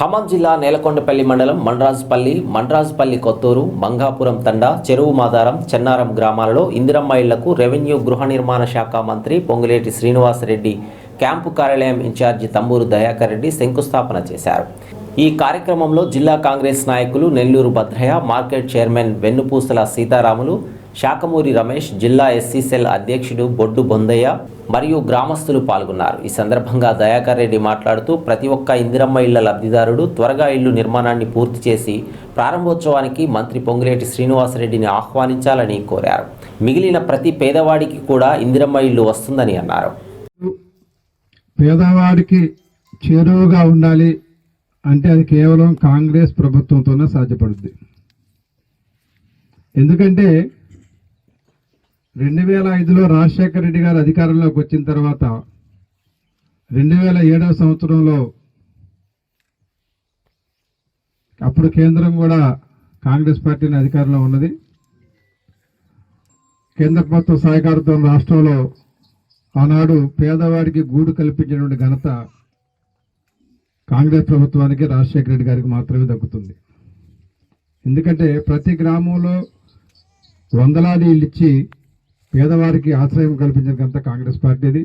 ఖమ్మం జిల్లా నేలకొండపల్లి మండలం మండ్రాజుపల్లి కొత్తూరు, మంగాపురం తండా, చెరువు మాదారం, చెన్నారం గ్రామాలలో ఇందిరమ్మ ఇళ్లకు రెవెన్యూ గృహ నిర్మాణ శాఖ మంత్రి పొంగులేటి శ్రీనివాసరెడ్డి క్యాంపు కార్యాలయం ఇన్ఛార్జి తంబూరు దయాకర్ రెడ్డి శంకుస్థాపన చేశారు. ఈ కార్యక్రమంలో జిల్లా కాంగ్రెస్ నాయకులు నెల్లూరు భద్రయ్య, మార్కెట్ చైర్మన్ వెన్నుపూసల సీతారాములు, శాఖమూరి రమేష్, జిల్లా ఎస్సీ సెల్ అధ్యక్షుడు బొడ్డు బొందయ్య మరియు గ్రామస్తులు పాల్గొన్నారు. ఈ సందర్భంగా దయాకర్ రెడ్డి మాట్లాడుతూ ప్రతి ఒక్క ఇందిరమ్మ ఇళ్ల లబ్ధిదారుడు త్వరగా ఇల్లు నిర్మాణాన్ని పూర్తి చేసి ప్రారంభోత్సవానికి మంత్రి పొంగులేటి శ్రీనివాసరెడ్డిని ఆహ్వానించాలని కోరారు. మిగిలిన ప్రతి పేదవాడికి కూడా ఇందిరమ్మ ఇల్లు వస్తుందని అన్నారు. పేదవాడికి చేరువగా ఉండాలి అంటే అది కేవలం కాంగ్రెస్ ప్రభుత్వంతోనే సాధ్యపడుద్ది. ఎందుకంటే 2005లో రాజశేఖర రెడ్డి గారు అధికారంలోకి వచ్చిన తర్వాత 2007వ సంవత్సరంలో అప్పుడు కేంద్రం కూడా కాంగ్రెస్ పార్టీని అధికారంలో ఉన్నది. కేంద్ర ప్రభుత్వ సహకారంతో రాష్ట్రంలో ఆనాడు పేదవాడికి గూడు కల్పించినటువంటి ఘనత కాంగ్రెస్ ప్రభుత్వానికి, రాజశేఖర రెడ్డి గారికి మాత్రమే దక్కుతుంది. ఎందుకంటే ప్రతి గ్రామంలో వందలాది ఇల్లు ఇచ్చి పేదవారికి ఆశ్రయం కల్పించిన ఘనత కాంగ్రెస్ పార్టీది.